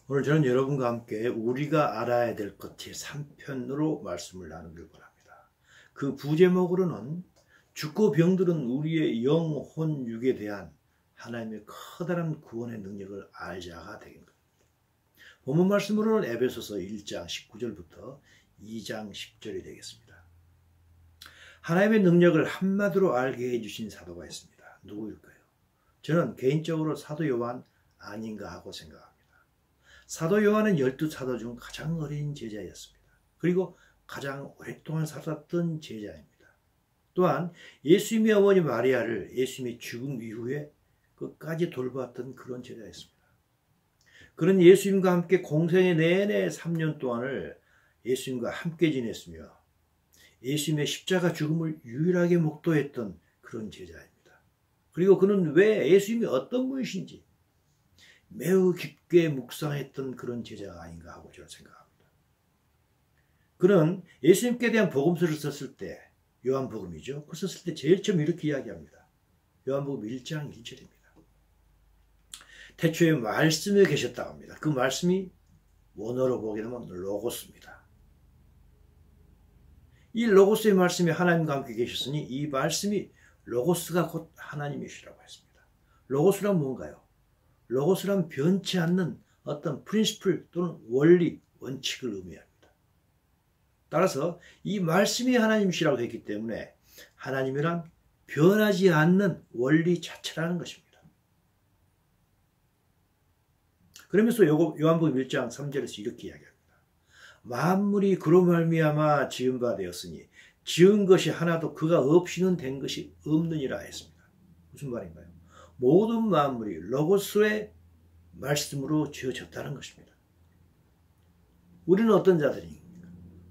오늘 저는 여러분과 함께 우리가 알아야 될 것 제3편으로 말씀을 나누길 바랍니다. 그 부제목으로는 죽고 병들은 우리의 영, 혼, 육에 대한 하나님의 커다란 구원의 능력을 알자가 되는 겁니다. 본문 말씀으로는 에베소서 1장 19절부터 2장 10절이 되겠습니다. 하나님의 능력을 한마디로 알게 해주신 사도가 있습니다. 누구일까요? 저는 개인적으로 사도 요한 아닌가 하고 생각합니다. 사도 요한은 12사도 중 가장 어린 제자였습니다. 그리고 가장 오랫동안 살았던 제자입니다. 또한 예수님의 어머니 마리아를 예수님의 죽음 이후에 끝까지 돌봤던 그런 제자였습니다. 그는 예수님과 함께 공생의 내내 3년 동안을 예수님과 함께 지냈으며 예수님의 십자가 죽음을 유일하게 목도했던 그런 제자입니다. 그리고 그는 왜 예수님이 어떤 분이신지 매우 깊게 묵상했던 그런 제자가 아닌가 하고 저는 생각합니다. 그는 예수님께 대한 복음서를 썼을 때, 요한복음이죠. 그 썼을 때 제일 처음 이렇게 이야기합니다. 요한복음 1장 1절입니다. 태초에 말씀에 계셨다고 합니다. 그 말씀이 원어로 보게 되면 로고스입니다. 이 로고스의 말씀이 하나님과 함께 계셨으니 이 말씀이 로고스가 곧 하나님이시라고 했습니다. 로고스란 뭔가요? 로고스란 변치 않는 어떤 프린시플 또는 원리, 원칙을 의미합니다. 따라서 이 말씀이 하나님이시라고 했기 때문에 하나님이란 변하지 않는 원리 자체라는 것입니다. 그러면서 요한복음 1장 3절에서 이렇게 이야기합니다. 만물이 그로 말미암아 지은 바 되었으니 지은 것이 하나도 그가 없이는 된 것이 없느니라 했습니다. 무슨 말인가요? 모든 만물이 로고스의 말씀으로 지어졌다는 것입니다. 우리는 어떤 자들입니까?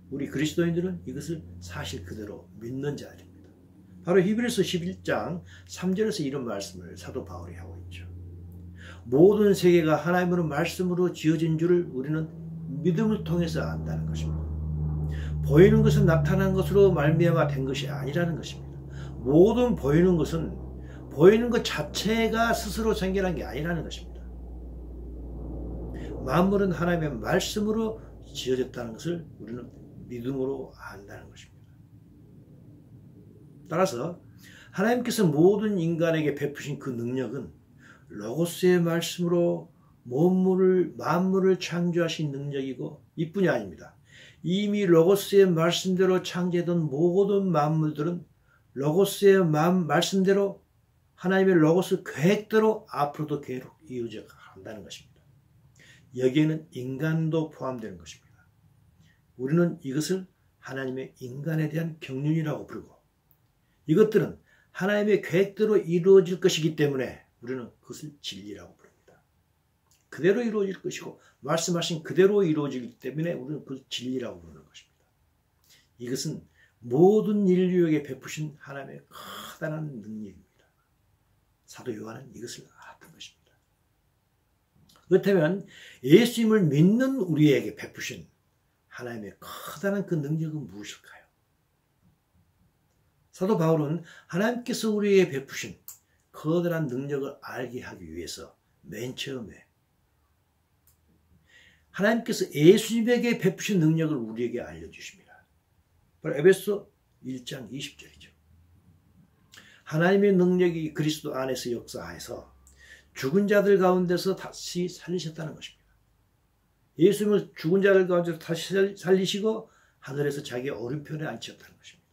우리 그리스도인들은 이것을 사실 그대로 믿는 자들입니다. 바로 히브리서 11장 3절에서 이런 말씀을 사도 바울이 하고 있죠. 모든 세계가 하나님의 말씀으로 지어진 줄을 우리는 믿음을 통해서 안다는 것입니다. 보이는 것은 나타난 것으로 말미암아 된 것이 아니라는 것입니다. 모든 보이는 것은 보이는 것 자체가 스스로 생겨난 게 아니라는 것입니다. 만물은 하나님의 말씀으로 지어졌다는 것을 우리는 믿음으로 안다는 것입니다. 따라서 하나님께서 모든 인간에게 베푸신 그 능력은 로고스의 말씀으로 만물을 창조하신 능력이고 이뿐이 아닙니다. 이미 로고스의 말씀대로 창조된 모든 만물들은 로고스의 말씀대로 하나님의 로고스 계획대로 앞으로도 계속 이어져 간다는 것입니다. 여기에는 인간도 포함되는 것입니다. 우리는 이것을 하나님의 인간에 대한 경륜이라고 부르고 이것들은 하나님의 계획대로 이루어질 것이기 때문에 우리는 그것을 진리라고 부릅니다. 그대로 이루어질 것이고 말씀하신 그대로 이루어지기 때문에 우리는 그것을 진리라고 부르는 것입니다. 이것은 모든 인류에게 베푸신 하나님의 커다란 능력입니다. 사도 요한은 이것을 알았던 것입니다. 그렇다면 예수님을 믿는 우리에게 베푸신 하나님의 커다란 그 능력은 무엇일까요? 사도 바울은 하나님께서 우리에게 베푸신 커다란 능력을 알게 하기 위해서 맨 처음에 하나님께서 예수님에게 베푸신 능력을 우리에게 알려주십니다. 바로 에베소 1장 20절이죠. 하나님의 능력이 그리스도 안에서 역사해서 죽은 자들 가운데서 다시 살리셨다는 것입니다. 예수님을 죽은 자들 가운데서 다시 살리시고 하늘에서 자기의 오른편에 앉히셨다는 것입니다.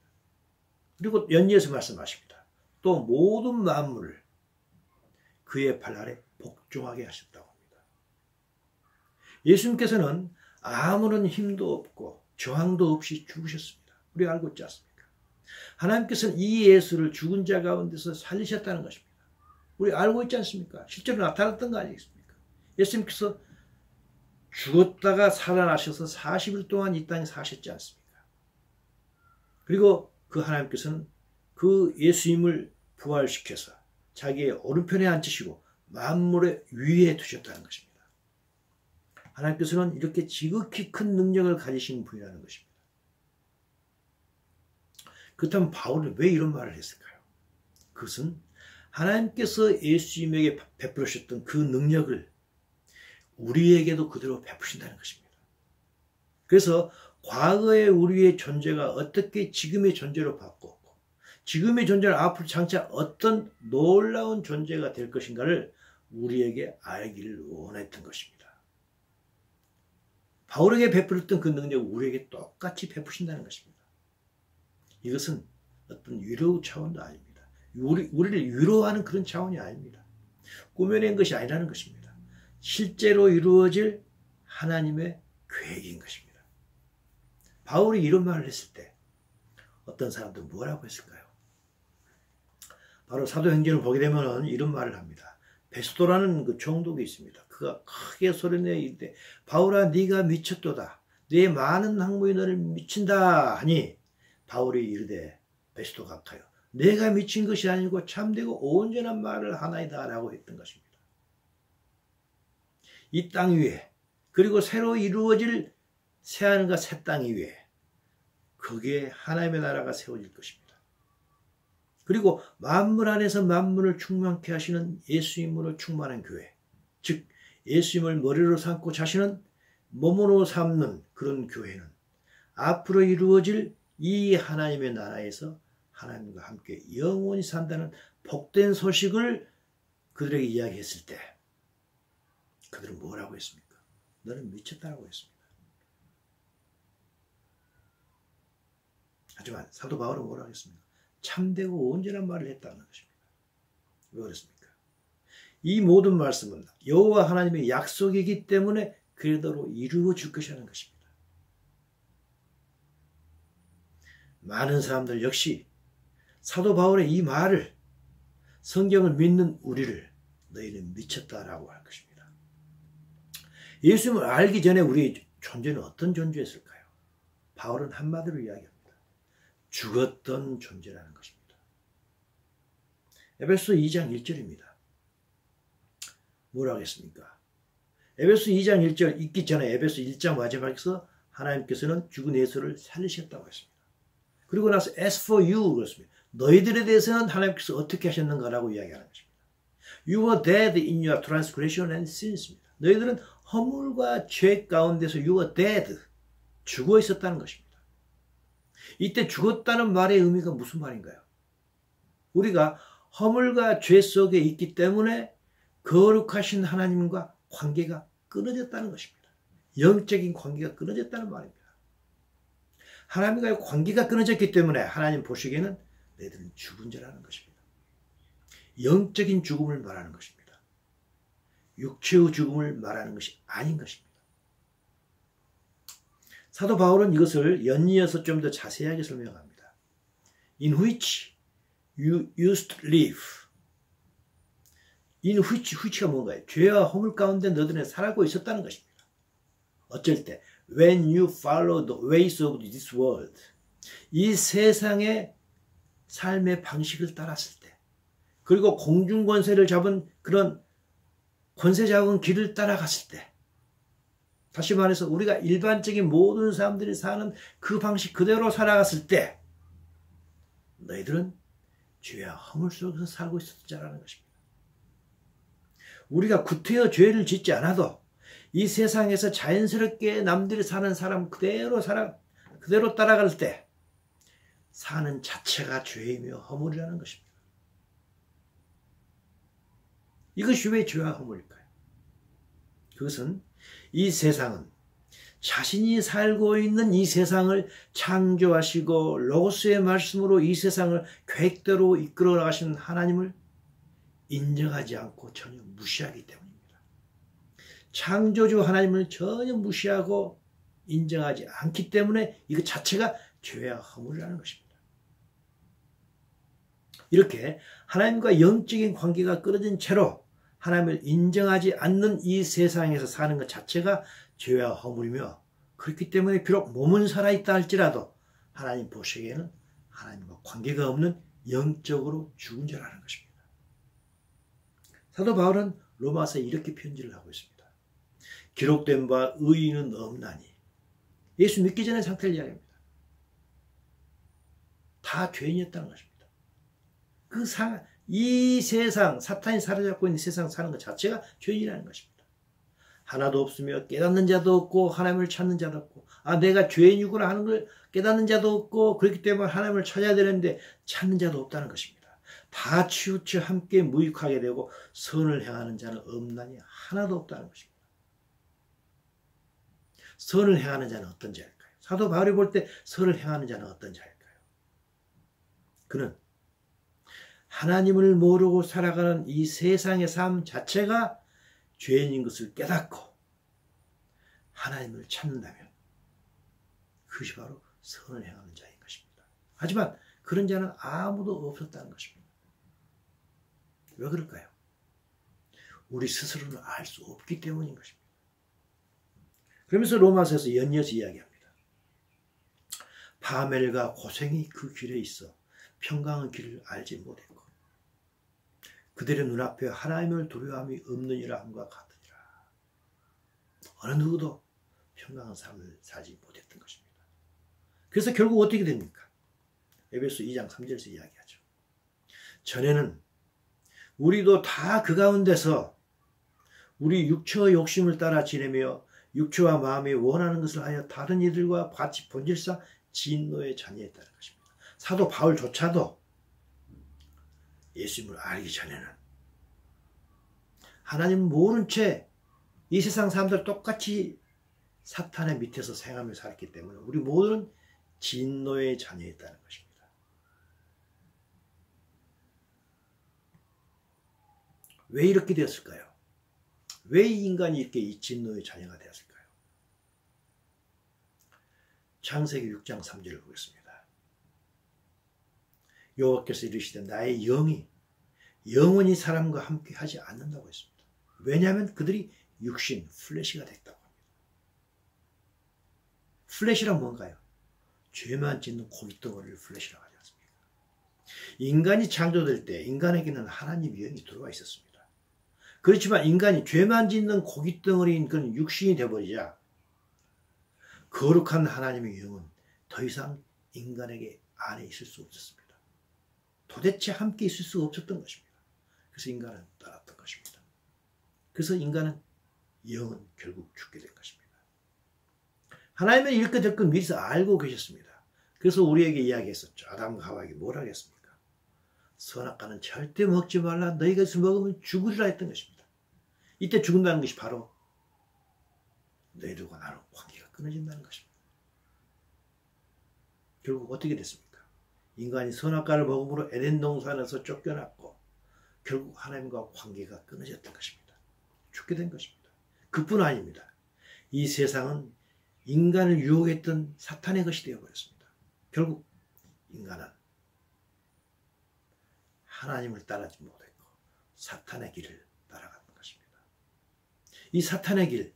그리고 연이어서 말씀하십니다. 또 모든 만물을 그의 발 아래 복종하게 하셨다고 합니다. 예수님께서는 아무런 힘도 없고 저항도 없이 죽으셨습니다. 우리 알고 있지 않습니까? 하나님께서는 이 예수를 죽은 자 가운데서 살리셨다는 것입니다. 우리 알고 있지 않습니까? 실제로 나타났던 거 아니겠습니까? 예수님께서 죽었다가 살아나셔서 40일 동안 이 땅에 사셨지 않습니까? 그리고 그 하나님께서는 그 예수님을 부활시켜서 자기의 오른편에 앉히시고 만물의 위에 두셨다는 것입니다. 하나님께서는 이렇게 지극히 큰 능력을 가지신 분이라는 것입니다. 그렇다면 바울은 왜 이런 말을 했을까요? 그것은 하나님께서 예수님에게 베풀으셨던 그 능력을 우리에게도 그대로 베푸신다는 것입니다. 그래서 과거의 우리의 존재가 어떻게 지금의 존재로 바꿨고 지금의 존재는 앞으로 장차 어떤 놀라운 존재가 될 것인가를 우리에게 알기를 원했던 것입니다. 바울에게 베풀었던 그 능력을 우리에게 똑같이 베푸신다는 것입니다. 이것은 어떤 위로 차원도 아닙니다. 우리를 위로하는 그런 차원이 아닙니다. 꾸며낸 것이 아니라는 것입니다. 실제로 이루어질 하나님의 계획인 것입니다. 바울이 이런 말을 했을 때 어떤 사람들은 뭐라고 했을까요? 바로 사도행전을 보게 되면 이런 말을 합니다. 베스도라는 그 총독이 있습니다. 그가 크게 소리내어 이르되 바울아 네가 미쳤도다. 네 많은 학문이 너를 미친다 하니 바울이 이르되 베스도 각하여 내가 미친 것이 아니고 참되고 온전한 말을 하나이다 라고 했던 것입니다. 이 땅 위에 그리고 새로 이루어질 새하늘과 새 땅 위에 거기에 하나님의 나라가 세워질 것입니다. 그리고 만물 안에서 만물을 충만케 하시는 예수님으로 충만한 교회, 즉 예수님을 머리로 삼고 자신은 몸으로 삼는 그런 교회는 앞으로 이루어질 이 하나님의 나라에서 하나님과 함께 영원히 산다는 복된 소식을 그들에게 이야기했을 때 그들은 뭐라고 했습니까? 너는 미쳤다라고 했습니다. 하지만 사도 바울은 뭐라고 했습니까? 참되고 온전한 말을 했다는 것입니다. 왜 그렇습니까? 이 모든 말씀은 여호와 하나님의 약속이기 때문에 그대로 이루어질 것이라는 것입니다. 많은 사람들 역시 사도 바울의 이 말을 성경을 믿는 우리를 너희는 미쳤다라고 할 것입니다. 예수님을 알기 전에 우리의 존재는 어떤 존재였을까요? 바울은 한마디로 이야기합니다. 죽었던 존재라는 것입니다. 에베소 2장 1절입니다. 뭐라고 했습니까? 에베소 2장 1절 읽기 전에 에베소 1장 마지막에서 하나님께서는 죽은 예수를 살리셨다고 했습니다. 그리고 나서 as for you 그렇습니다. 너희들에 대해서는 하나님께서 어떻게 하셨는가라고 이야기하는 것입니다. You were dead in your transgression and sins입니다. 너희들은 허물과 죄 가운데서 you were dead 죽어 있었다는 것입니다. 이때 죽었다는 말의 의미가 무슨 말인가요? 우리가 허물과 죄 속에 있기 때문에 거룩하신 하나님과 관계가 끊어졌다는 것입니다. 영적인 관계가 끊어졌다는 말입니다. 하나님과의 관계가 끊어졌기 때문에 하나님 보시기에는 너희들은 죽은 자라는 것입니다. 영적인 죽음을 말하는 것입니다. 육체의 죽음을 말하는 것이 아닌 것입니다. 사도 바울은 이것을 연이어서 좀 더 자세하게 설명합니다. In which you used to live. In which가 뭔가요? 죄와 허물 가운데 너희들은 살고 있었다는 것입니다. 어쩔 때 when you follow the ways of this world. 이 세상의 삶의 방식을 따랐을 때 그리고 공중권세를 잡은 그런 권세 잡은 길을 따라갔을 때 다시 말해서 우리가 일반적인 모든 사람들이 사는 그 방식 그대로 살아갔을 때 너희들은 죄와 허물 속에서 살고 있었던 자라는 것입니다. 우리가 구태여 죄를 짓지 않아도 이 세상에서 자연스럽게 남들이 사는 사람 그대로 따라갈 때 사는 자체가 죄이며 허물이라는 것입니다. 이것이 왜 죄와 허물일까요? 그것은 이 세상은 자신이 살고 있는 이 세상을 창조하시고 로고스의 말씀으로 이 세상을 계획대로 이끌어 나가신 하나님을 인정하지 않고 전혀 무시하기 때문입니다. 창조주 하나님을 전혀 무시하고 인정하지 않기 때문에 이것 자체가 죄와 허물이라는 것입니다. 이렇게 하나님과 영적인 관계가 끊어진 채로 하나님을 인정하지 않는 이 세상에서 사는 것 자체가 죄와 허물이며 그렇기 때문에 비록 몸은 살아있다 할지라도 하나님 보시기에는 하나님과 관계가 없는 영적으로 죽은 자라는 것입니다. 사도 바울은 로마서에 이렇게 편지를 하고 있습니다. 기록된 바 의인은 없나니 예수 믿기 전의 상태를 이야기합니다. 다 죄인이었다는 것입니다. 이 세상 사탄이 사로잡고 있는 세상 사는 것 자체가 죄인이라는 것입니다. 하나도 없으며 깨닫는 자도 없고 하나님을 찾는 자도 없고, 내가 죄인이구나 하는 걸 깨닫는 자도 없고, 그렇기 때문에 하나님을 찾아야 되는데 찾는 자도 없다는 것입니다. 다 치우쳐 함께 무익하게 되고 선을 행하는 자는 없나니 하나도 없다는 것입니다. 선을 행하는 자는 어떤 자일까요? 사도 바울이 볼 때 선을 행하는 자는 어떤 자일까요? 그는 하나님을 모르고 살아가는 이 세상의 삶 자체가 죄인인 것을 깨닫고 하나님을 찾는다면 그것이 바로 선을 행하는 자인 것입니다. 하지만 그런 자는 아무도 없었다는 것입니다. 왜 그럴까요? 우리 스스로는 알 수 없기 때문인 것입니다. 그러면서 로마서에서 연이어서 이야기합니다. 파멸과 고생이 그 길에 있어 평강의 길을 알지 못했고 그들의 눈앞에 하나님을 두려움이 없느니라 함과 같으니라. 어느 누구도 평강한 삶을 살지 못했던 것입니다. 그래서 결국 어떻게 됩니까? 에베소 2장 3절에서 이야기하죠. 전에는 우리도 다 그 가운데서 우리 육체의 욕심을 따라 지내며 육체와 마음이 원하는 것을 하여 다른 이들과 같이 본질상 진노의 자녀였다는 것입니다. 사도 바울조차도 예수님을 알기 전에는 하나님 모른 채 이 세상 사람들 똑같이 사탄의 밑에서 생활하며 살았기 때문에 우리 모두는 진노의 자녀였다는 것입니다. 왜 이렇게 되었을까요? 왜 이 인간이 이렇게 이 진노의 자녀가 되었을까요? 창세기 6장 3절을 보겠습니다. 여호와께서 이르시되 나의 영이 영원히 사람과 함께 하지 않는다고 했습니다. 왜냐하면 그들이 육신, 플래시가 됐다고 합니다. 플래시란 뭔가요? 죄만 짓는 고깃덩어리를 플래시라고 하지 않습니까? 인간이 창조될 때 인간에게는 하나님의 영이 들어와 있었습니다. 그렇지만 인간이 죄만 짓는 고깃덩어리인 그런 육신이 되어버리자 거룩한 하나님의 영은 더 이상 인간에게 안에 있을 수 없었습니다. 도대체 함께 있을 수 없었던 것입니다. 그래서 인간은 떠났던 것입니다. 그래서 인간은 영은 결국 죽게 된 것입니다. 하나님은 이렇게 될 건 미리서 알고 계셨습니다. 그래서 우리에게 이야기했었죠. 아담과 하와에게 뭐라 했습니까? 선악과는 절대 먹지 말라. 너희가 이것을 먹으면 죽으리라 했던 것입니다. 이때 죽는다는 것이 바로 너희들과 나는 관계가 끊어진다는 것입니다. 결국 어떻게 됐습니까? 인간이 선악과를 먹음으로 에덴 동산에서 쫓겨났고 결국 하나님과 관계가 끊어졌던 것입니다. 죽게 된 것입니다. 그뿐 아닙니다. 이 세상은 인간을 유혹했던 사탄의 것이 되어버렸습니다. 결국 인간은 하나님을 따르지 못했고 사탄의 길을 따라가는 것입니다. 이 사탄의 길,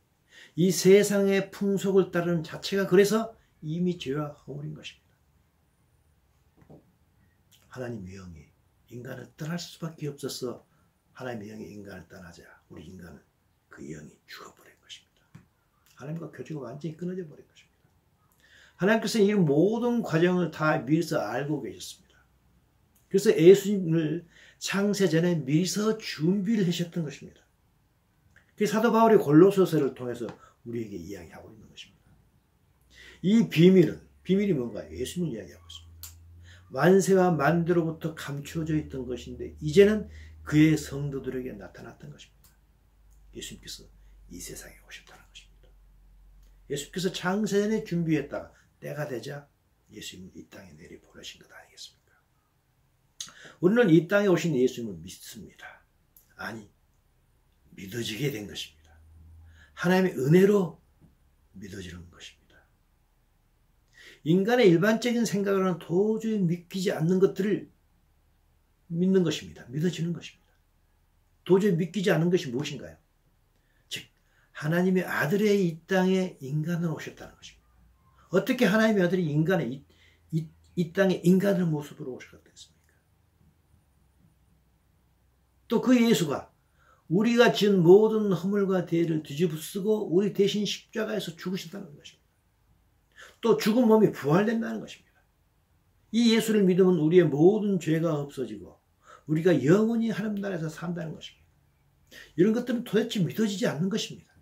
이 세상의 풍속을 따르는 자체가 그래서 이미 죄와 허물인 것입니다. 하나님의 영이 인간을 떠날 수밖에 없어서 하나님의 영이 인간을 떠나자 우리 인간은 그 영이 죽어버린 것입니다. 하나님과 교제가 완전히 끊어져 버린 것입니다. 하나님께서 이 모든 과정을 다 미리서 알고 계셨습니다. 그래서 예수님을 창세전에 미리서 준비를 하셨던 것입니다. 그 사도 바울이 골로새서를 통해서 우리에게 이야기하고 있는 것입니다. 이 비밀이 뭔가요? 예수님을 이야기하고 있습니다. 만세와 만대로부터 감추어져 있던 것인데 이제는 그의 성도들에게 나타났던 것입니다. 예수님께서 이 세상에 오셨다는 것입니다. 예수님께서 창세전에 준비했다가 때가 되자 예수님은 이 땅에 내리 보내신 것 아니겠습니까? 우리는 이 땅에 오신 예수님을 믿습니다. 아니, 믿어지게 된 것입니다. 하나님의 은혜로 믿어지는 것입니다. 인간의 일반적인 생각으로는 도저히 믿기지 않는 것들을 믿는 것입니다. 믿어지는 것입니다. 도저히 믿기지 않는 것이 무엇인가요? 즉 하나님의 아들의 이 땅에 인간으로 오셨다는 것입니다. 어떻게 하나님의 아들이 이 땅에 인간의 모습으로 오셨겠습니까? 또 그 예수가 우리가 지은 모든 허물과 대를 뒤집어쓰고 우리 대신 십자가에서 죽으셨다는 것입니다. 또 죽은 몸이 부활된다는 것입니다. 이 예수를 믿으면 우리의 모든 죄가 없어지고 우리가 영원히 하나님 나라에서 산다는 것입니다. 이런 것들은 도대체 믿어지지 않는 것입니다.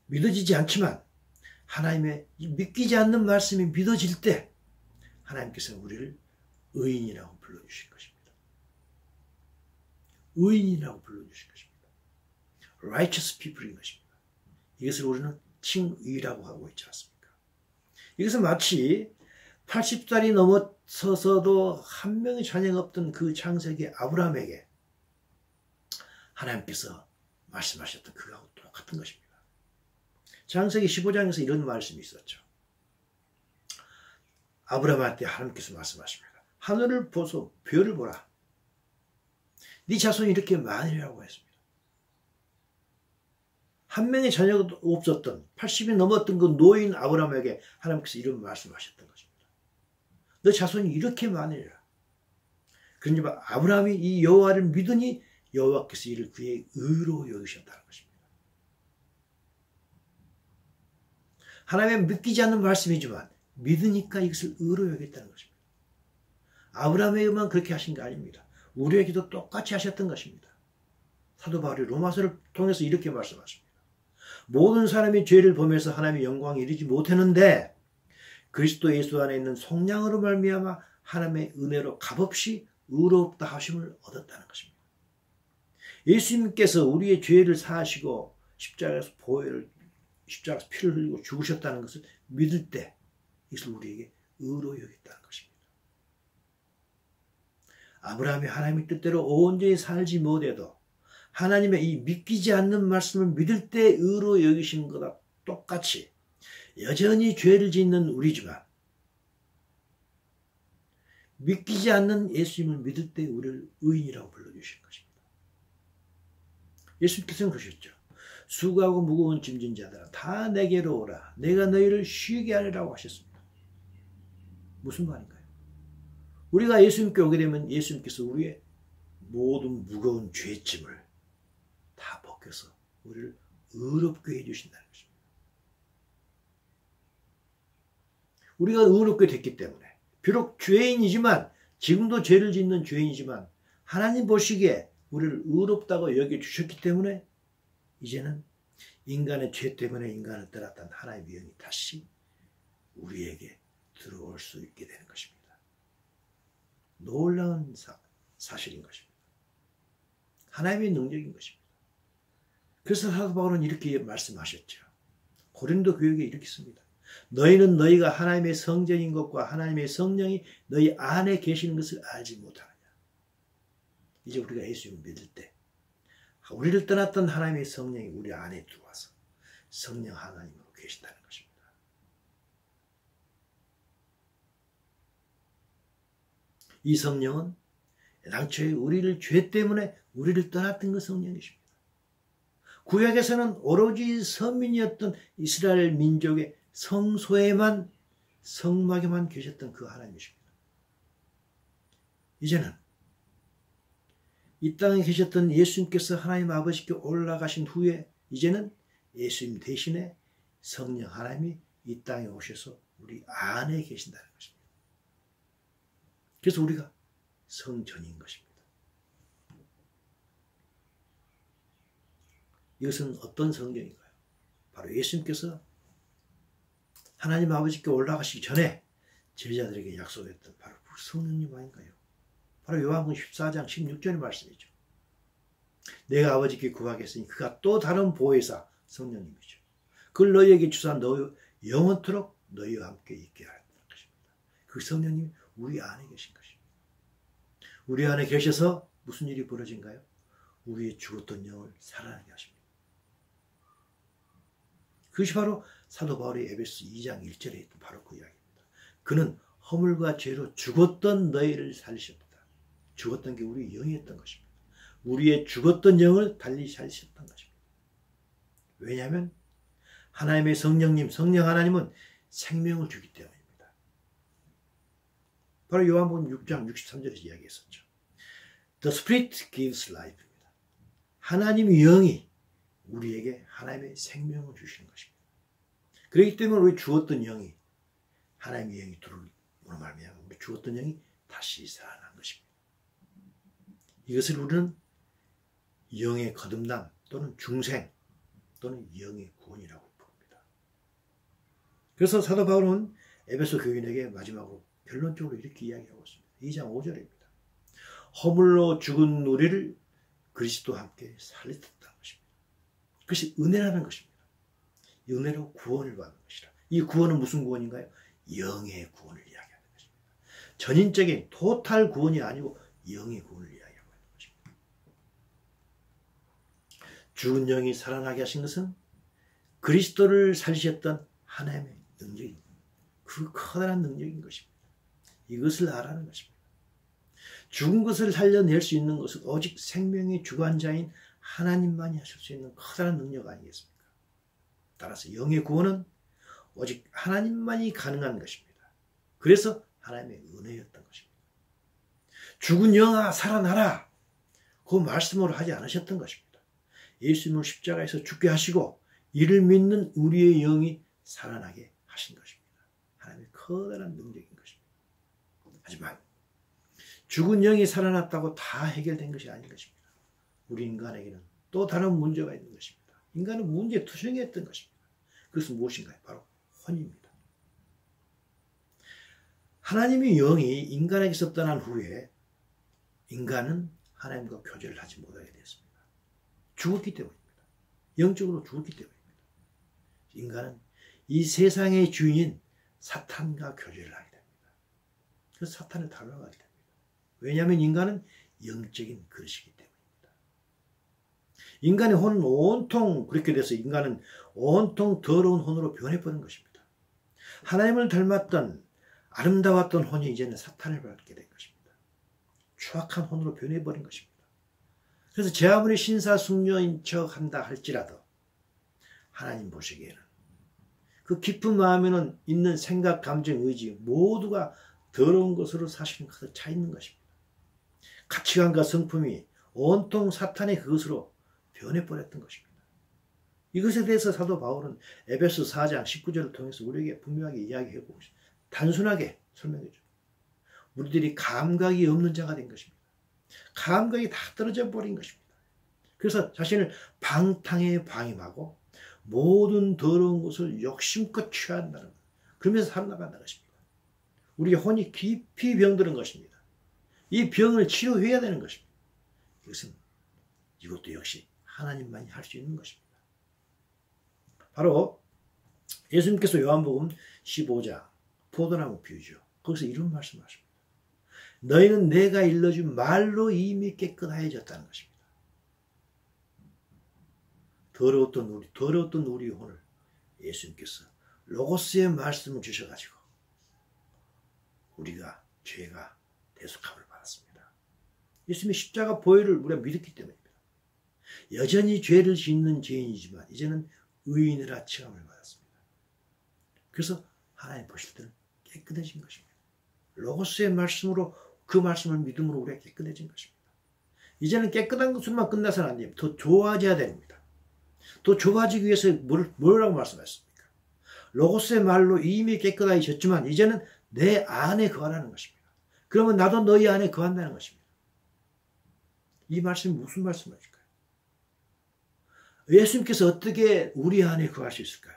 믿어지지 않지만 하나님의 믿기지 않는 말씀이 믿어질 때 하나님께서 우리를 의인이라고 불러주실 것입니다. 의인이라고 불러주실 것입니다. righteous people인 것입니다. 이것을 우리는 칭의라고 하고 있지 않습니까? 이것은 마치 80살이 넘어서서도 한 명의 자녀가 없던 그 창세기 아브라함에게 하나님께서 말씀하셨던 그거하고 똑같은 것입니다. 창세기 15장에서 이런 말씀이 있었죠. 아브라함한테 하나님께서 말씀하십니다. 하늘을 보소 별을 보라. 네 자손이 이렇게 많으리라고 했습니다. 한 명의 자녀가 없었던 80이 넘었던 그 노인 아브라함에게 하나님께서 이런 말씀하셨던 것입니다. 너 자손이 이렇게 많으리라. 그러니까 아브라함이 이 여호와를 믿으니 여호와께서 이를 그의 의로 여기셨다는 것입니다. 하나님의 믿기지 않는 말씀이지만 믿으니까 이것을 의로 여겼다는 것입니다. 아브라함에게만 그렇게 하신 게 아닙니다. 우리에게도 똑같이 하셨던 것입니다. 사도 바울이 로마서를 통해서 이렇게 말씀하십니다. 모든 사람이 죄를 범해서 하나님의 영광에 이르지 못했는데 그리스도 예수 안에 있는 속량으로 말미암아 하나님의 은혜로 값없이 의롭다 하심을 얻었다는 것입니다. 예수님께서 우리의 죄를 사하시고 십자가에서 피를 흘리고 죽으셨다는 것을 믿을 때 이것을 우리에게 의로 여겼다는 것입니다. 아브라함이 하나님의 뜻대로 온전히 살지 못해도 하나님의 이 믿기지 않는 말씀을 믿을 때 의로 여기신 것과 똑같이 여전히 죄를 짓는 우리지만 믿기지 않는 예수님을 믿을 때 우리를 의인이라고 불러주신 것입니다. 예수님께서는 그러셨죠. 수고하고 무거운 짐진 자들아 다 내게로 오라. 내가 너희를 쉬게 하리라고 하셨습니다. 무슨 말인가요? 우리가 예수님께 오게 되면 예수님께서 우리의 모든 무거운 죄짐을 다 벗겨서 우리를 의롭게 해주신다는 것입니다. 우리가 의롭게 됐기 때문에 비록 죄인이지만 지금도 죄를 짓는 죄인이지만 하나님 보시기에 우리를 의롭다고 여겨주셨기 때문에 이제는 인간의 죄 때문에 인간을 떠났던 하나님의 영이 다시 우리에게 들어올 수 있게 되는 것입니다. 놀라운 사실인 것입니다. 하나님의 능력인 것입니다. 그래서 사도 바울은 이렇게 말씀하셨죠. 고린도 교회에 이렇게 씁니다. 너희는 너희가 하나님의 성전인 것과 하나님의 성령이 너희 안에 계시는 것을 알지 못하느냐. 이제 우리가 예수님을 믿을 때 우리를 떠났던 하나님의 성령이 우리 안에 들어와서 성령 하나님으로 계신다는 것입니다. 이 성령은 당초에 우리를 죄 때문에 우리를 떠났던 그 성령이십니다. 구약에서는 오로지 서민이었던 이스라엘 민족의 성소에만 성막에만 계셨던 그 하나님이십니다. 이제는 이 땅에 계셨던 예수님께서 하나님 아버지께 올라가신 후에 이제는 예수님 대신에 성령 하나님이 이 땅에 오셔서 우리 안에 계신다는 것입니다. 그래서 우리가 성전인 것입니다. 이것은 어떤 성경인가요? 바로 예수님께서 하나님 아버지께 올라가시기 전에 제자들에게 약속했던 바로 그 성령님 아닌가요? 바로 요한복음 14장 16절의 말씀이죠. 내가 아버지께 구하겠으니 그가 또 다른 보혜사 성령님이죠. 그걸 너희에게 주사 너 영원토록 너희와 함께 있게 하라는 것입니다. 그 성령님이 우리 안에 계신 것입니다. 우리 안에 계셔서 무슨 일이 벌어진가요? 우리의 죽었던 영을 살아나게 하십니다. 그것이 바로 사도 바울의 에베소 2장 1절에 있던 바로 그 이야기입니다. 그는 허물과 죄로 죽었던 너희를 살리셨다. 죽었던 게 우리 영이었던 것입니다. 우리의 죽었던 영을 달리 살리셨던 것입니다. 왜냐하면 하나님의 성령님, 성령 하나님은 생명을 주기 때문입니다. 바로 요한복음 6장 63절에서 이야기했었죠. The Spirit gives life입니다. 하나님의 영이 우리에게 하나님의 생명을 주시는 것입니다. 그렇기 때문에 우리 죽었던 영이 하나님의 영이 들어오므로 말미암아 우리 죽었던 영이 다시 살아난 것입니다. 이것을 우리는 영의 거듭남 또는 중생 또는 영의 구원이라고 그래서 사도 바울은 에베소 교인에게 마지막으로 결론적으로 이렇게 이야기하고 있습니다. 2장 5절입니다. 허물로 죽은 우리를 그리스도와 함께 살리셨다는 것입니다. 그것이 은혜라는 것입니다. 은혜로 구원을 받는 것이라. 이 구원은 무슨 구원인가요? 영의 구원을 이야기하는 것입니다. 전인적인 토탈 구원이 아니고 영의 구원을 이야기하고 있는 것입니다. 죽은 영이 살아나게 하신 것은 그리스도를 살리셨던 하나님의 능력입니다. 그 커다란 능력인 것입니다. 이것을 알아는 것입니다. 죽은 것을 살려낼 수 있는 것은 오직 생명의 주관자인 하나님만이 하실 수 있는 커다란 능력 아니겠습니까? 따라서 영의 구원은 오직 하나님만이 가능한 것입니다. 그래서 하나님의 은혜였던 것입니다. 죽은 영아 살아나라, 그 말씀으로 하지 않으셨던 것입니다. 예수님을 십자가에서 죽게 하시고 이를 믿는 우리의 영이 살아나게 하신 것입니다. 하나님의 커다란 능력인 것입니다. 하지만 죽은 영이 살아났다고 다 해결된 것이 아닌 것입니다. 우리 인간에게는 또 다른 문제가 있는 것입니다. 인간은 문제투성이했던 것입니다. 그것은 무엇인가요? 바로 혼입니다. 하나님의 영이 인간에게서 떠난 후에 인간은 하나님과 교제를 하지 못하게 되었습니다. 죽었기 때문입니다. 영적으로 죽었기 때문입니다. 인간은 이 세상의 주인인 사탄과 교제를 하게 됩니다. 그래서 사탄을 닮아가게 됩니다. 왜냐하면 인간은 영적인 그릇이기 때문입니다. 인간의 혼은 온통 그렇게 돼서 인간은 온통 더러운 혼으로 변해버린 것입니다. 하나님을 닮았던 아름다웠던 혼이 이제는 사탄을 받게 된 것입니다. 추악한 혼으로 변해버린 것입니다. 그래서 제 아무리 신사숙녀인 척 한다 할지라도 하나님 보시기에는 그 깊은 마음에는 있는 생각, 감정, 의지 모두가 더러운 것으로 사실은 가득 차 있는 것입니다. 가치관과 성품이 온통 사탄의 그것으로 변해버렸던 것입니다. 이것에 대해서 사도 바울은 에베소 4장 19절을 통해서 우리에게 분명하게 이야기하고 있습니다. 단순하게 설명해 줍니다. 우리들이 감각이 없는 자가 된 것입니다. 감각이 다 떨어져 버린 것입니다. 그래서 자신을 방탕에 방임하고 모든 더러운 것을 욕심껏 취한다는 것. 그러면서 살아나간다는 것입니다. 우리의 혼이 깊이 병들은 것입니다. 이 병을 치료해야 되는 것입니다. 이것도 역시 하나님만이 할 수 있는 것입니다. 바로 예수님께서 요한복음 15장 포도나무 비유죠. 거기서 이런 말씀하십니다. 너희는 내가 일러준 말로 이미 깨끗해졌다는 것입니다. 더러웠던 우리 혼을 예수님께서 로고스의 말씀을 주셔가지고 우리가 죄가 대속함을 받았습니다. 예수님의 십자가 보혈을 우리가 믿었기 때문입니다. 여전히 죄를 짓는 죄인이지만 이제는 의인이라 칭함을 받았습니다. 그래서 하나님 보실 때는 깨끗해진 것입니다. 로고스의 말씀으로 그 말씀을 믿음으로 우리가 깨끗해진 것입니다. 이제는 깨끗한 것으로만 끝나서는 안 됩니다. 더 좋아져야 됩니다. 더 좋아지기 위해서 뭐라고 말씀하셨습니까? 로고스의 말로 이미 깨끗해졌지만 이제는 내 안에 거하라는 것입니다. 그러면 나도 너희 안에 거한다는 것입니다. 이 말씀이 무슨 말씀이실까요? 예수님께서 어떻게 우리 안에 거할 수 있을까요?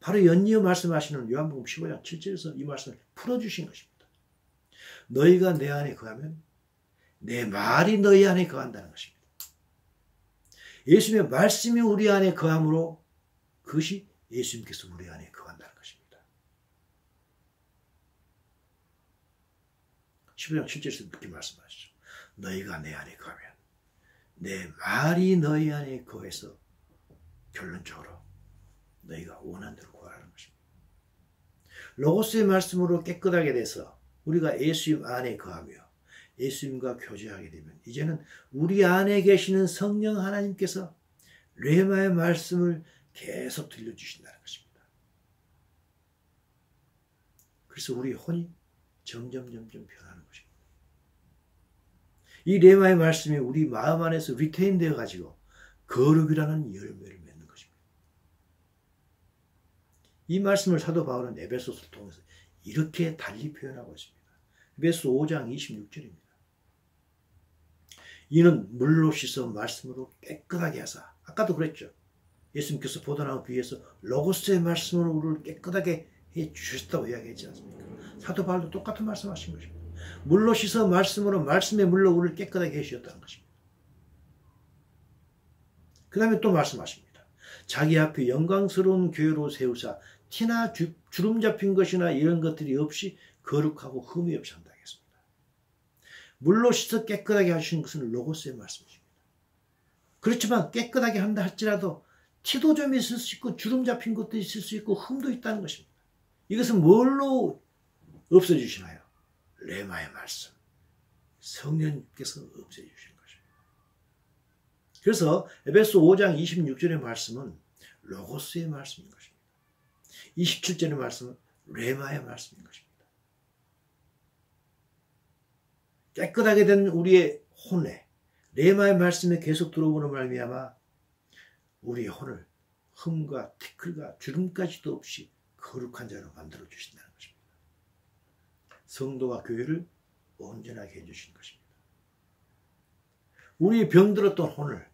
바로 연이어 말씀하시는 요한복음 15장 7절에서 이 말씀을 풀어주신 것입니다. 너희가 내 안에 거하면 내 말이 너희 안에 거한다는 것입니다. 예수님의 말씀이 우리 안에 거함으로 그것이 예수님께서 우리 안에 거한다는 것입니다. 15장 7절에서 이렇게 말씀하시죠. 너희가 내 안에 거하면 내 말이 너희 안에 거해서 결론적으로 너희가 원하는 대로 구하라는 것입니다. 로고스의 말씀으로 깨끗하게 돼서 우리가 예수님 안에 거하며 예수님과 교제하게 되면 이제는 우리 안에 계시는 성령 하나님께서 레마의 말씀을 계속 들려주신다는 것입니다. 그래서 우리 혼이 점점 변하는 것입니다. 이 레마의 말씀이 우리 마음 안에서 리테인되어 가지고 거룩이라는 열매를 맺는 것입니다. 이 말씀을 사도 바울은 에베소서를 통해서 이렇게 달리 표현하고 있습니다. 에베소 5장 26절입니다. 이는 물로 씻어 말씀으로 깨끗하게 하사, 아까도 그랬죠. 예수님께서 보다나무 비유에서 로고스의 말씀으로 우리를 깨끗하게 해 주셨다고 이야기하지 않습니까? 사도 바울도 똑같은 말씀하신 것입니다. 물로 씻어 말씀으로 말씀의 물로 우리를 깨끗하게 해 주셨다는 것입니다. 그 다음에 또 말씀하십니다. 자기 앞에 영광스러운 교회로 세우사 티나 주름 잡힌 것이나 이런 것들이 없이 거룩하고 흠이 없이 한다 하겠습니다. 물로 씻어 깨끗하게 하시는 것은 로고스의 말씀이십니다. 그렇지만 깨끗하게 한다 할지라도 티도 좀 있을 수 있고 주름 잡힌 것도 있을 수 있고 흠도 있다는 것입니다. 이것은 뭘로 없애주시나요? 레마의 말씀. 성령님께서 없애주시는 것입니다. 그래서 에베소 5장 26절의 말씀은 로고스의 말씀인 것입니다. 27절의 말씀은 레마의 말씀인 것입니다. 깨끗하게 된 우리의 혼에 레마의 말씀에 계속 들어오는 말미암아 우리의 혼을 흠과 티끌과 주름까지도 없이 거룩한 자로 만들어 주신다는 것입니다. 성도와 교회를 온전하게 해주시는 것입니다. 우리의 병들었던 혼을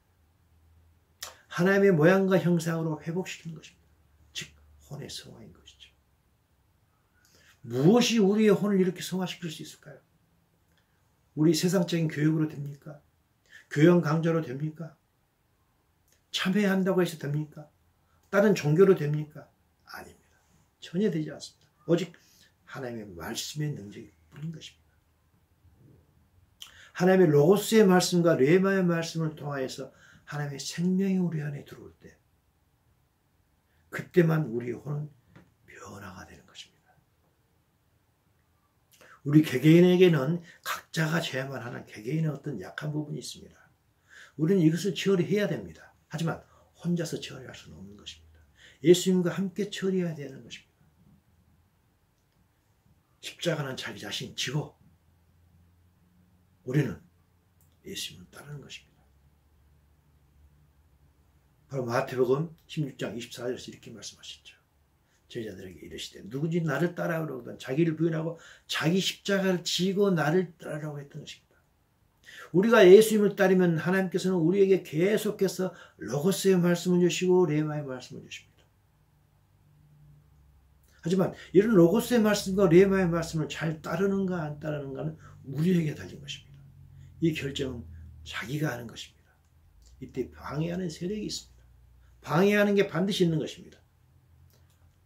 하나님의 모양과 형상으로 회복시키는 것입니다. 즉 혼의 성화인 것이죠. 무엇이 우리의 혼을 이렇게 성화시킬 수 있을까요? 우리 세상적인 교육으로 됩니까? 교양 강좌로 됩니까? 참회한다고 해서 됩니까? 다른 종교로 됩니까? 아닙니다. 전혀 되지 않습니다. 오직 하나님의 말씀의 능력이 뿐인 것입니다. 하나님의 로고스의 말씀과 레마의 말씀을 통하여서 하나님의 생명이 우리 안에 들어올 때 그때만 우리의 혼은 변화가 되는 것입니다. 우리 개개인에게는 각자가 져야만 하는 개개인의 어떤 약한 부분이 있습니다. 우리는 이것을 처리해야 됩니다. 하지만 혼자서 처리할 수는 없는 것입니다. 예수님과 함께 처리해야 되는 것입니다. 십자가는 자기 자신 지고 우리는 예수님을 따르는 것입니다. 바로 마태복음 16장 24절에서 이렇게 말씀하셨죠. 제자들에게 이르시되 누구든지 나를 따라오려거든 자기를 부인하고 자기 십자가를 지고 나를 따르라고 했던 것입니다. 우리가 예수님을 따르면 하나님께서는 우리에게 계속해서 로고스의 말씀을 주시고 레마의 말씀을 주십니다. 하지만 이런 로고스의 말씀과 레마의 말씀을 잘 따르는가 안 따르는가는 우리에게 달린 것입니다. 이 결정은 자기가 하는 것입니다. 이때 방해하는 세력이 있습니다. 방해하는 게 반드시 있는 것입니다.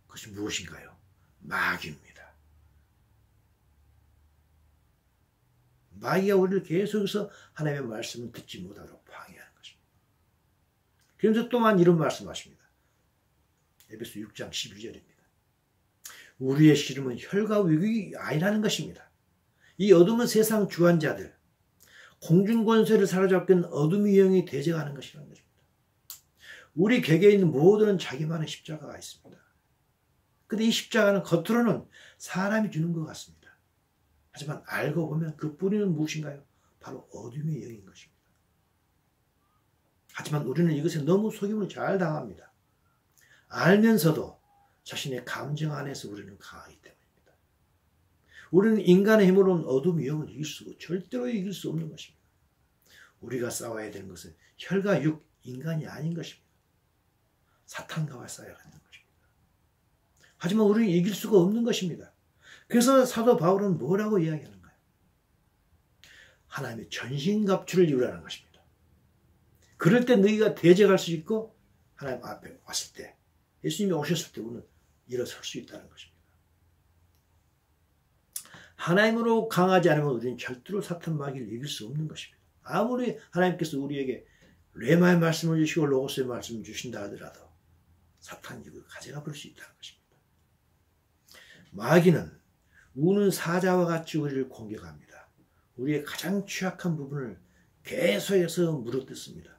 그것이 무엇인가요? 마귀입니다. 마귀가 우리를 계속해서 하나님의 말씀을 듣지 못하도록 방해하는 것입니다. 그런데 또한 이런 말씀하십니다. 에베소 6장 12절입니다. 우리의 씨름은 혈과 육이 아니라는 것입니다. 이 어둠은 세상 주관자들, 공중권세를 사로잡긴 어둠의 영이 대적하는 것이라는 것입니다. 우리 개개인 모두는 자기만의 십자가가 있습니다. 그런데 이 십자가는 겉으로는 사람이 주는 것 같습니다. 하지만 알고 보면 그 뿌리는 무엇인가요? 바로 어둠의 영인 것입니다. 하지만 우리는 이것에 너무 속임을 잘 당합니다. 알면서도 자신의 감정 안에서 우리는 강하기 때문입니다. 우리는 인간의 힘으로는 어둠의 영을 이길 수고 절대로 이길 수 없는 것입니다. 우리가 싸워야 되는 것은 혈과 육, 인간이 아닌 것입니다. 사탄과와 싸워야 하는 것입니다. 하지만 우리는 이길 수가 없는 것입니다. 그래서 사도 바울은 뭐라고 이야기하는가요? 하나님의 전신갑주를 입으라는 것입니다. 그럴 때 너희가 대적할 수 있고 하나님 앞에 왔을 때 예수님이 오셨을 때 우리는 일어설 수 있다는 것입니다. 하나님으로 강하지 않으면 우리는 절대로 사탄 마귀를 이길 수 없는 것입니다. 아무리 하나님께서 우리에게 레마의 말씀을 주시고 로고스의 말씀을 주신다 하더라도 사탄이 이걸 가져가 볼 수 있다는 것입니다. 마귀는 우는 사자와 같이 우리를 공격합니다. 우리의 가장 취약한 부분을 계속해서 물어뜯습니다.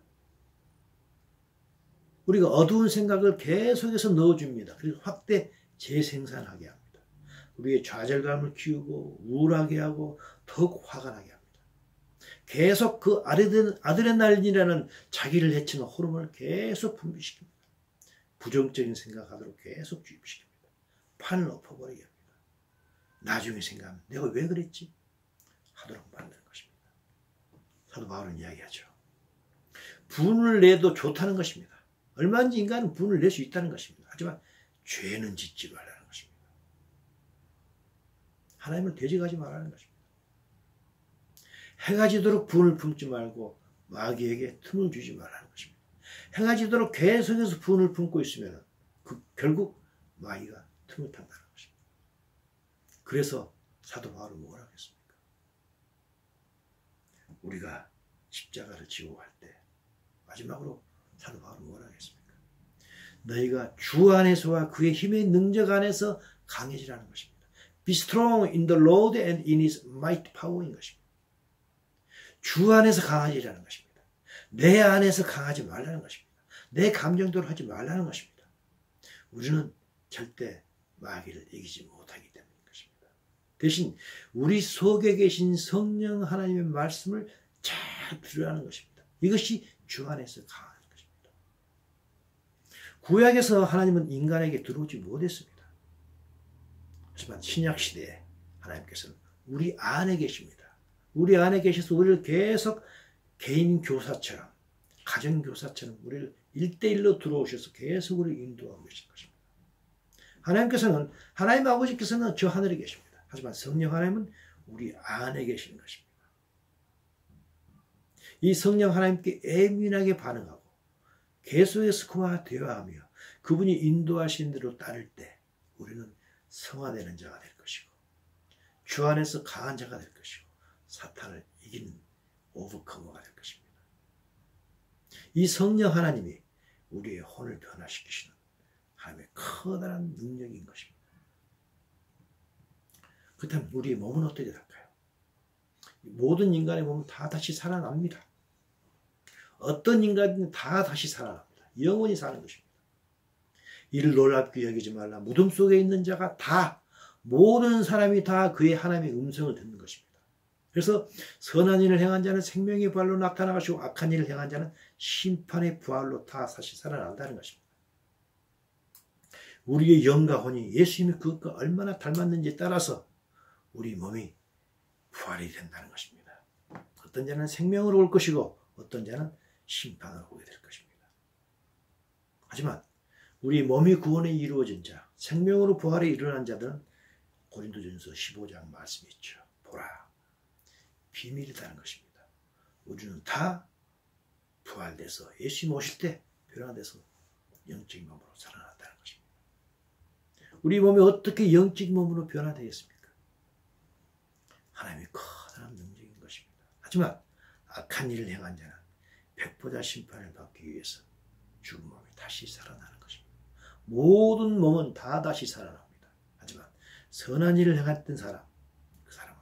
우리가 어두운 생각을 계속해서 넣어줍니다. 그리고 확대 재생산하게 합니다. 우리의 좌절감을 키우고 우울하게 하고 더욱 화가 나게 합니다. 계속 그 아드레날린이라는 자기를 해치는 호르몬을 계속 분비시킵니다. 부정적인 생각하도록 계속 주입시킵니다. 판을 엎어버리게 합니다. 나중에 생각하면 내가 왜 그랬지? 하도록 만드는 것입니다. 사도 바울은 이야기하죠. 분을 내도 좋다는 것입니다. 얼마든지 인간은 분을 낼 수 있다는 것입니다. 하지만 죄는 짓지 말라는 것입니다. 하나님을 대적하지 말라는 것입니다. 해가 지도록 분을 품지 말고 마귀에게 틈을 주지 말라는 것입니다. 해가 지도록 계속해서 분을 품고 있으면 결국 마귀가 틈을 탄다는 것입니다. 그래서 사도 바울은 뭐라고 했습니까? 우리가 십자가를 지고 갈 때 마지막으로 사도 바울은 뭐라고 했습니까? 너희가 주 안에서와 그의 힘의 능력 안에서 강해지라는 것입니다. Be strong in the Lord and in His might power인 것입니다. 주 안에서 강해지라는 것입니다. 내 안에서 강하지 말라는 것입니다. 내 감정대로 하지 말라는 것입니다. 우리는 절대 마귀를 이기지 못하기 때문인 것입니다. 대신 우리 속에 계신 성령 하나님의 말씀을 잘 들으라는 것입니다. 이것이 주 안에서 강한 것입니다. 구약에서 하나님은 인간에게 들어오지 못했습니다. 하지만 신약시대에 하나님께서는 우리 안에 계십니다. 우리 안에 계셔서 우리를 계속 개인 교사처럼, 가정 교사처럼 우리를 1대1로 들어오셔서 계속 우리를 인도하고 계신 것입니다. 하나님께서는, 하나님 아버지께서는 저 하늘에 계십니다. 하지만 성령 하나님은 우리 안에 계시는 것입니다. 이 성령 하나님께 예민하게 반응하고 계속해서 그와 대화하며 그분이 인도하신 대로 따를 때 우리는 성화되는 자가 될 것이고 주 안에서 강한 자가 될 것이고 사탄을 이기는 오버커머가 될 것입니다. 이 성령 하나님이 우리의 혼을 변화시키시는 하나님의 커다란 능력인 것입니다. 그렇다면 우리의 몸은 어떻게 될까요? 모든 인간의 몸은 다 다시 살아납니다. 어떤 인간은 다 다시 살아납니다. 영원히 사는 것입니다. 이를 놀랍게 여기지 말라. 무덤 속에 있는 자가 다, 모든 사람이 다 그의 하나님의 음성을 듣는 것입니다. 그래서 선한 일을 행한 자는 생명의 부활로 나타나가시고 악한 일을 행한 자는 심판의 부활로 다 다시 살아난다는 것입니다. 우리의 영과 혼이 예수님이 그것과 얼마나 닮았는지에 따라서 우리 몸이 부활이 된다는 것입니다. 어떤 자는 생명으로 올 것이고 어떤 자는 심판으로 오게 될 것입니다. 하지만 우리 몸이 구원에 이루어진 자, 생명으로 부활에 일어난 자들은 고린도전서 15장 말씀이 있죠. 보라, 비밀이라는 것입니다. 우리는 다 부활돼서 예수님 오실 때 변화돼서 영적인 몸으로 살아났다는 것입니다. 우리 몸이 어떻게 영적인 몸으로 변화되겠습니까? 하나님의 커다란 능력인 것입니다. 하지만 악한 일을 행한 자는 백보자 심판을 받기 위해서 죽은 몸이 다시 살아나는 것입니다. 모든 몸은 다 다시 살아납니다. 하지만 선한 일을 행했던 사람, 그 사람은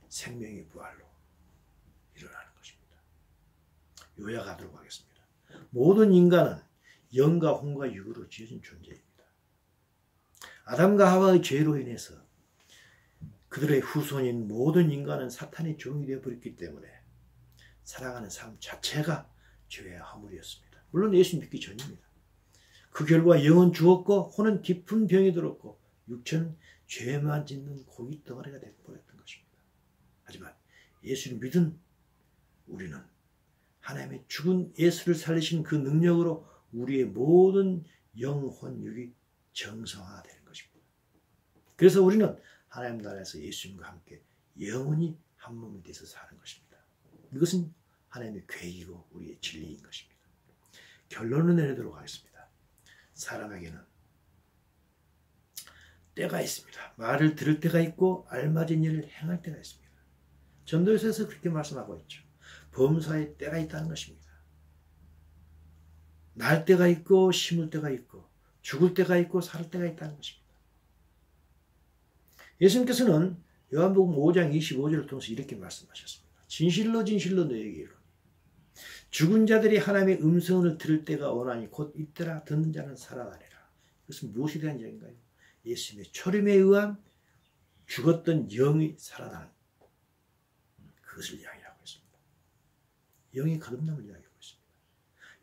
생명의 부활로 일어나는 것입니다. 요약하도록 하겠습니다. 모든 인간은 영과 혼과 육으로 지어진 존재입니다. 아담과 하와의 죄로 인해서 그들의 후손인 모든 인간은 사탄의 종이 되어버렸기 때문에 살아가는 삶 자체가 죄의 허물이었습니다. 물론 예수 믿기 전입니다. 그 결과 영은 죽었고 혼은 깊은 병이 들었고 육체는 죄만 짓는 고기 덩어리가 되어버렸던 것입니다. 하지만 예수를 믿은 우리는 하나님의 죽은 예수를 살리신 그 능력으로 우리의 모든 영혼 육이 정성화되는 것입니다. 그래서 우리는 하나님 나라에서 예수님과 함께 영원히 한 몸이 돼서 사는 것입니다. 이것은 하나님의 계획이고 우리의 진리인 것입니다. 결론을 내리도록 하겠습니다. 사람에게는 때가 있습니다. 말을 들을 때가 있고 알맞은 일을 행할 때가 있습니다. 전도서에서 그렇게 말씀하고 있죠. 범사에 때가 있다는 것입니다. 날 때가 있고 심을 때가 있고 죽을 때가 있고 살 때가 있다는 것입니다. 예수님께서는 요한복음 5장 25절을 통해서 이렇게 말씀하셨습니다. 진실로 진실로 너희에게 이르노니 죽은 자들이 하나님의 음성을 들을 때가 오나니 곧 이때라 듣는 자는 살아나리라. 이것은 무엇에 대한 이야기인가요? 예수님의 초림에 의한 죽었던 영이 살아나는 그것을 이야기하고 있습니다. 영이 거듭남을 이야기하고 있습니다.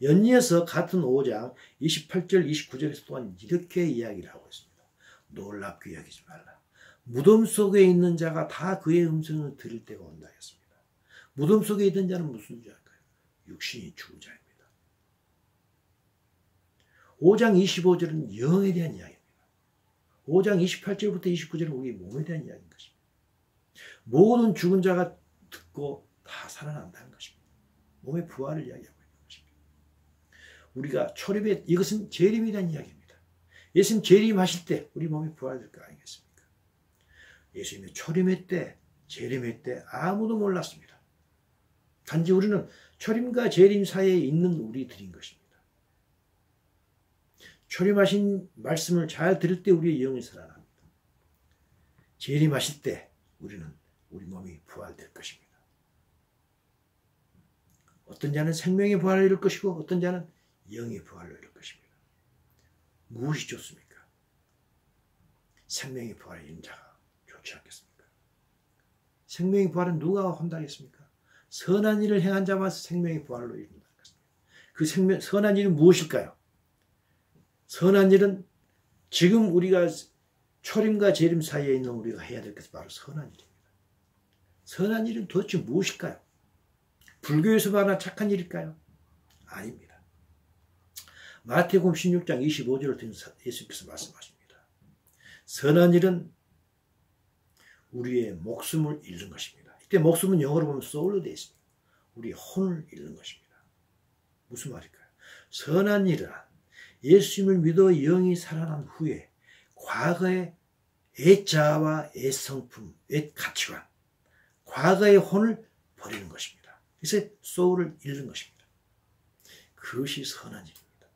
연이어서 같은 5장 28절 29절에서 또한 이렇게 이야기를 하고 있습니다. 놀랍게 여기지 말라. 무덤 속에 있는 자가 다 그의 음성을 들을 때가 온다 했습니다. 무덤 속에 있는 자는 무슨 자일까요? 육신이 죽은 자입니다. 5장 25절은 영에 대한 이야기입니다. 5장 28절부터 29절은 우리의 몸에 대한 이야기인 것입니다. 모든 죽은 자가 듣고 다 살아난다는 것입니다. 몸의 부활을 이야기하고 있는 것입니다. 우리가 초림에, 이것은 재림에 대한 이야기입니다. 예수님 재림하실 때 우리 몸이 부활될 거 아니겠습니까? 예수님의 초림의 때, 재림의 때 아무도 몰랐습니다. 단지 우리는 초림과 재림 사이에 있는 우리들인 것입니다. 초림하신 말씀을 잘 들을 때 우리의 영이 살아납니다. 재림하실 때 우리는 우리 몸이 부활될 것입니다. 어떤 자는 생명의 부활을 이룰 것이고 어떤 자는 영의 부활을 이룰 것입니다. 무엇이 좋습니까? 생명의 부활을 이룬 자가 좋지 않겠습니까? 생명의 부활은 누가 혼다겠습니까? 선한 일을 행한 자만 생명의 부활로 이룬다는 것입니다. 그 선한 일은 무엇일까요? 선한 일은 지금 우리가 초림과 재림 사이에 있는 우리가 해야 될 것이 바로 선한 일입니다. 선한 일은 도대체 무엇일까요? 불교에서 말하는 착한 일일까요? 아닙니다. 마태복음 16장 25절을 통해 예수께서 말씀하십니다. 선한 일은 우리의 목숨을 잃는 것입니다. 이때 목숨은 영어로 보면 soul로 되어 있습니다. 우리의 혼을 잃는 것입니다. 무슨 말일까요? 선한 일은 예수님을 믿어 영이 살아난 후에 과거의 애자와 애성품, 애가치관, 과거의 혼을 버리는 것입니다. 그래서 소울을 잃는 것입니다. 그것이 선한 일입니다.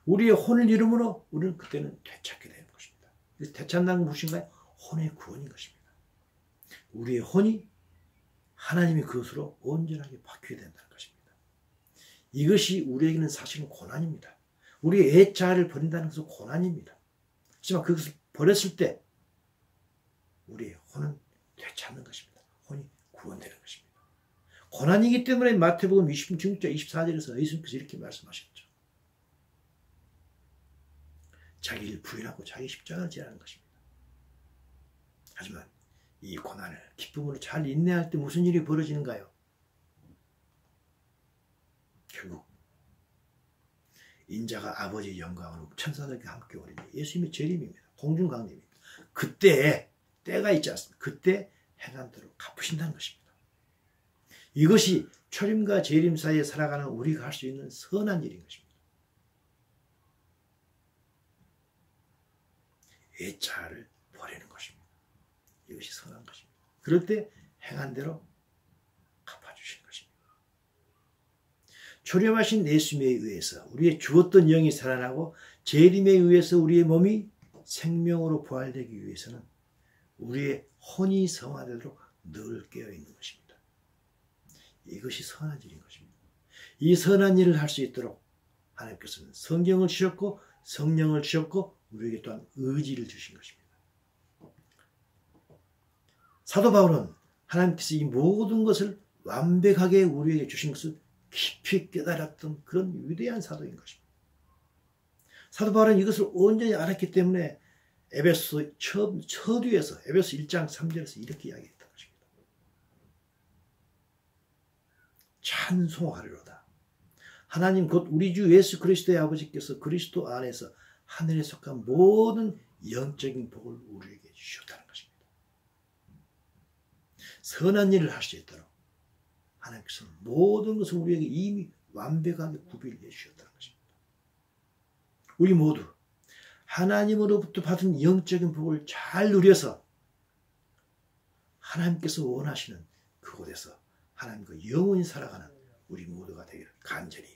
우리의 혼을 잃음으로 우리는 그때는 되찾게 되는 것입니다. 되찾는 건 무엇인가요? 혼의 구원인 것입니다. 우리의 혼이 하나님의 그것으로 온전하게 바뀌게 된다는 것입니다. 이것이 우리에게는 사실은 고난입니다. 우리의 애자를 버린다는 것은 고난입니다. 하지만 그것을 버렸을 때 우리의 혼은 되찾는 것입니다. 혼이 구원되는 것입니다. 고난이기 때문에 마태복음 26장 24절에서 예수님께서 이렇게 말씀하셨죠. 자기를 부인하고 자기 십자가를 지라는 것입니다. 하지만 이 고난을 기쁨으로 잘 인내할 때 무슨 일이 벌어지는가요? 결국 인자가 아버지의 영광으로 천사들과 함께 오리니 예수님의 재림입니다. 공중강림입니다. 그때 때가 있지 않습니까? 그때 행한 대로 갚으신다는 것입니다. 이것이 초림과 재림 사이에 살아가는 우리가 할 수 있는 선한 일인 것입니다. 애자를 버리는 것입니다. 이것이 선한 것입니다. 그럴 때 행한 대로 갚아주시는 것입니다. 초림하신 예수님에 의해서 우리의 죽었던 영이 살아나고 재림에 의해서 우리의 몸이 생명으로 부활되기 위해서는 우리의 혼이 성화되도록 늘 깨어있는 것입니다. 이것이 선한 일인 것입니다. 이 선한 일을 할 수 있도록 하나님께서는 성경을 주셨고 성령을 주셨고 우리에게 또한 의지를 주신 것입니다. 사도 바울은 하나님께서 이 모든 것을 완벽하게 우리에게 주신 것을 깊이 깨달았던 그런 위대한 사도인 것입니다. 사도 바울은 이것을 온전히 알았기 때문에 에베소 서두에서 에베소 1장 3절에서 이렇게 이야기했던 것입니다. 찬송하리로다. 하나님 곧 우리 주 예수 그리스도의 아버지께서 그리스도 안에서 하늘에 속한 모든 영적인 복을 우리에게 주셨다는 것입니다. 선한 일을 할 수 있도록 하나님께서는 모든 것을 우리에게 이미 완벽하게 구비해 주셨다는 것입니다. 우리 모두 하나님으로부터 받은 영적인 복을 잘 누려서 하나님께서 원하시는 그곳에서 하나님과 영원히 살아가는 우리 모두가 되기를 간절히